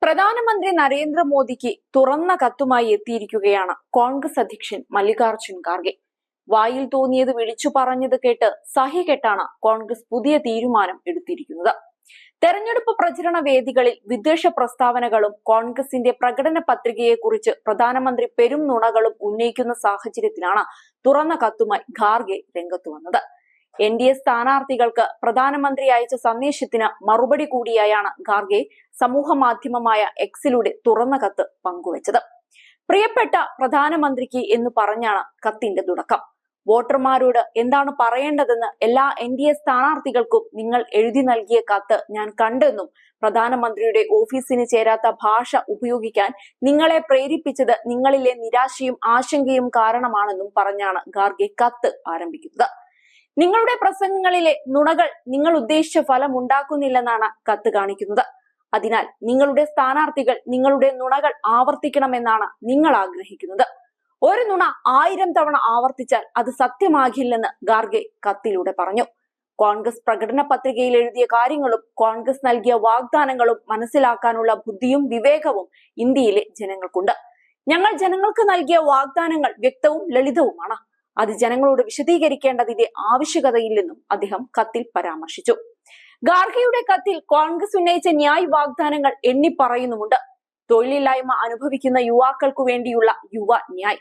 പ്രധാനമന്ത്രി നരേന്ദ്രമോദിക്ക് തുറന്ന കത്തുമായി എത്തിയിരിക്കുകയാണ് കോൺഗ്രസ് അധ്യക്ഷൻ മല്ലികാർജുൻ ഖാർഗെ. വായിൽ തോന്നിയത് വിളിച്ചു പറഞ്ഞത് കേട്ട് സഹികെട്ടാണ് കോൺഗ്രസ് പുതിയ തീരുമാനം എടുത്തിരിക്കുന്നത്. തെരഞ്ഞെടുപ്പ് പ്രചരണ വേദികളിൽ വിദ്വേഷ പ്രസ്താവനകളും കോൺഗ്രസിന്റെ പ്രകടന പത്രികയെക്കുറിച്ച് പ്രധാനമന്ത്രി പെരും നുണകളും ഉന്നയിക്കുന്ന സാഹചര്യത്തിലാണ് തുറന്ന കത്തുമായി ഖാർഗെ രംഗത്തു വന്നത്. NDA സ്ഥാനാർത്ഥികൾക്ക് പ്രധാനമന്ത്രി അയച്ച സന്ദേശത്തിന് മറുപടി കൂടിയായാണ് ഖാർഗെ സമൂഹ മാധ്യമമായ എക്സിലൂടെ തുറന്ന കത്ത് പങ്കുവച്ചത്. പ്രിയപ്പെട്ട പ്രധാനമന്ത്രിക്ക് എന്ന് പറഞ്ഞാണ് കത്തിന്റെ തുടക്കം. വോട്ടർമാരോട് എന്താണ് പറയേണ്ടതെന്ന് എല്ലാ NDA സ്ഥാനാർത്ഥികൾക്കും നിങ്ങൾ എഴുതി നൽകിയ കത്ത് ഞാൻ കണ്ടെന്നും പ്രധാനമന്ത്രിയുടെ ഓഫീസിന് ചേരാത്ത ഭാഷ ഉപയോഗിക്കാൻ നിങ്ങളെ പ്രേരിപ്പിച്ചത് നിങ്ങളിലെ നിരാശയും ആശങ്കയും കാരണമാണെന്നും പറഞ്ഞാണ് ഖാർഗെ കത്ത് ആരംഭിക്കുന്നത്. നിങ്ങളുടെ പ്രസംഗങ്ങളിലെ നുണകൾ നിങ്ങൾ ഉദ്ദേശിച്ച ഫലം ഉണ്ടാക്കുന്നില്ലെന്നാണ് കത്ത് കാണിക്കുന്നത്. അതിനാൽ നിങ്ങളുടെ സ്ഥാനാർത്ഥികൾ നിങ്ങളുടെ നുണകൾ ആവർത്തിക്കണമെന്നാണ് നിങ്ങൾ ആഗ്രഹിക്കുന്നത്. ഒരു നുണ 1000 തവണ ആവർത്തിച്ചാൽ അത് സത്യമാകില്ലെന്ന് ഖാർഗെ കത്തിലൂടെ പറഞ്ഞു. കോൺഗ്രസ് പ്രകടന പത്രികയിൽ എഴുതിയ കാര്യങ്ങളും കോൺഗ്രസ് നൽകിയ വാഗ്ദാനങ്ങളും മനസ്സിലാക്കാനുള്ള ബുദ്ധിയും വിവേകവും ഇന്ത്യയിലെ ജനങ്ങൾക്കുണ്ട്. ഞങ്ങൾ ജനങ്ങൾക്ക് നൽകിയ വാഗ്ദാനങ്ങൾ വ്യക്തവും ലളിതവുമാണ്. അത് ജനങ്ങളോട് വിശദീകരിക്കേണ്ടതിന്റെ ആവശ്യകതയില്ലെന്നും അദ്ദേഹം കത്തിൽ പരാമർശിച്ചു. ഖാർഗെയുടെ കത്തിൽ കോൺഗ്രസ് ഉന്നയിച്ച ന്യായ് വാഗ്ദാനങ്ങൾ എണ്ണി പറയുന്നുമുണ്ട്. തൊഴിലില്ലായ്മ അനുഭവിക്കുന്ന യുവാക്കൾക്കു വേണ്ടിയുള്ള യുവ ന്യായ്,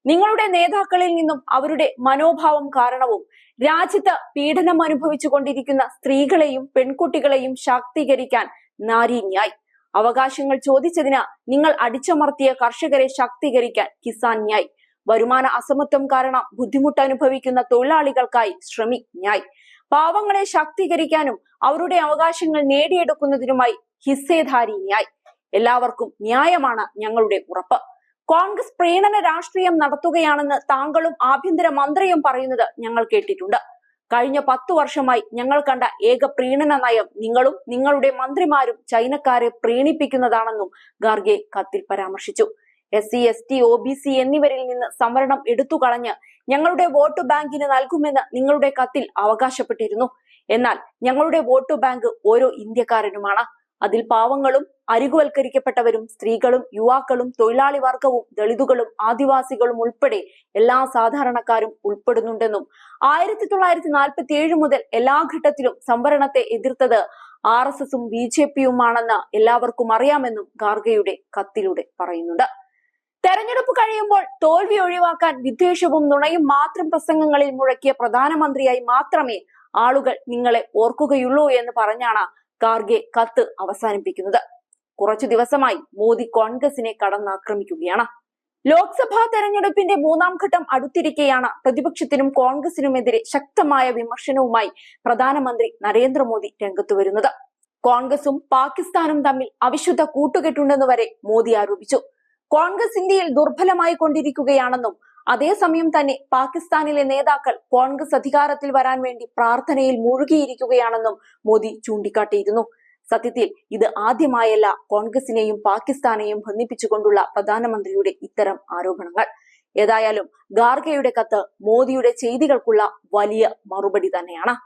നിങ്ങളുടെ നേതാക്കളിൽ നിന്നും അവരുടെ മനോഭാവം കാരണവും രാജ്യത്ത് പീഡനം അനുഭവിച്ചു കൊണ്ടിരിക്കുന്ന സ്ത്രീകളെയും പെൺകുട്ടികളെയും ശാക്തീകരിക്കാൻ നാരി ന്യായ്, അവകാശങ്ങൾ ചോദിച്ചതിന് നിങ്ങൾ അടിച്ചമർത്തിയ കർഷകരെ ശാക്തീകരിക്കാൻ കിസാൻ ന്യായ്, വരുമാന അസമത്വം കാരണം ബുദ്ധിമുട്ട് അനുഭവിക്കുന്ന തൊഴിലാളികൾക്കായി ശ്രമിക് ന്യായ്, പാവങ്ങളെ ശാക്തീകരിക്കാനും അവരുടെ അവകാശങ്ങൾ നേടിയെടുക്കുന്നതിനുമായി ഹിസ്സേധാരി ന്യായ്. എല്ലാവർക്കും ന്യായമാണ് ഞങ്ങളുടെ ഉറപ്പ്. കോൺഗ്രസ് പ്രീണന രാഷ്ട്രീയം നടത്തുകയാണെന്ന് താങ്കളും ആഭ്യന്തര മന്ത്രിയും പറയുന്നത് ഞങ്ങൾ കേട്ടിട്ടുണ്ട്. കഴിഞ്ഞ 10 വർഷമായി ഞങ്ങൾ കണ്ട ഏക പ്രീണന നയം നിങ്ങളും നിങ്ങളുടെ മന്ത്രിമാരും ചൈനക്കാരെ പ്രീണിപ്പിക്കുന്നതാണെന്നും ഖാർഗെ കത്തിൽ പരാമർശിച്ചു. SC, ST, OBC എന്നിവരിൽ നിന്ന് സംവരണം എടുത്തുകളഞ്ഞ് ഞങ്ങളുടെ വോട്ട് ബാങ്കിന് നൽകുമെന്ന് നിങ്ങളുടെ കത്തിൽ അവകാശപ്പെട്ടിരുന്നു. എന്നാൽ ഞങ്ങളുടെ വോട്ട് ബാങ്ക് ഓരോ ഇന്ത്യക്കാരനുമാണ്. അതിൽ പാവങ്ങളും അരികുവൽക്കരിക്കപ്പെട്ടവരും സ്ത്രീകളും യുവാക്കളും തൊഴിലാളി വർഗവും ദളിതുകളും ആദിവാസികളും ഉൾപ്പെടെ എല്ലാ സാധാരണക്കാരും ഉൾപ്പെടുന്നുണ്ടെന്നും 1947 മുതൽ എല്ലാ ഘട്ടത്തിലും സംവരണത്തെ എതിർത്തത് RSSും BJPയുമാണെന്ന് എല്ലാവർക്കും അറിയാമെന്നും ഖാർഗെയുടെ കത്തിലൂടെ പറയുന്നുണ്ട്. തെരഞ്ഞെടുപ്പ് കഴിയുമ്പോൾ തോൽവി ഒഴിവാക്കാൻ വിദ്വേഷവും നുണയും മാത്രം പ്രസംഗങ്ങളിൽ മുഴക്കിയ പ്രധാനമന്ത്രിയായി മാത്രമേ ആളുകൾ നിങ്ങളെ ഓർക്കുകയുള്ളൂ എന്ന് പറഞ്ഞാണ് ഖാർഗെ കത്ത് അവസാനിപ്പിക്കുന്നത്. കുറച്ചു ദിവസമായി മോദി കോൺഗ്രസിനെ കടന്നാക്രമിക്കുകയാണ്. ലോക്സഭാ തെരഞ്ഞെടുപ്പിന്റെ 3ാം ഘട്ടം അടുത്തിരിക്കെയാണ് പ്രതിപക്ഷത്തിനും കോൺഗ്രസിനുമെതിരെ ശക്തമായ വിമർശനവുമായി പ്രധാനമന്ത്രി നരേന്ദ്രമോദി രംഗത്തു വരുന്നത്. കോൺഗ്രസും പാകിസ്ഥാനും തമ്മിൽ അവിശുദ്ധ കൂട്ടുകെട്ടുണ്ടെന്ന് വരെ മോദി ആരോപിച്ചു. കോൺഗ്രസ് ഇന്ത്യയിൽ ദുർബലമായി കൊണ്ടിരിക്കുകയാണെന്നും അതേസമയം തന്നെ പാകിസ്ഥാനിലെ നേതാക്കൾ കോൺഗ്രസ് അധികാരത്തിൽ വരാൻ വേണ്ടി പ്രാർത്ഥനയിൽ മുഴുകിയിരിക്കുകയാണെന്നും മോദി ചൂണ്ടിക്കാട്ടിയിരുന്നു. സത്യത്തിൽ ഇത് ആദ്യമായല്ല കോൺഗ്രസിനെയും പാകിസ്ഥാനെയും ബന്ധിപ്പിച്ചുകൊണ്ടുള്ള പ്രധാനമന്ത്രിയുടെ ഇത്തരം ആരോപണങ്ങൾ. ഏതായാലും ഖാർഗെയുടെ കത്ത് മോദിയുടെ ചെയ്തികൾക്കുള്ള വലിയ മറുപടി തന്നെയാണ്.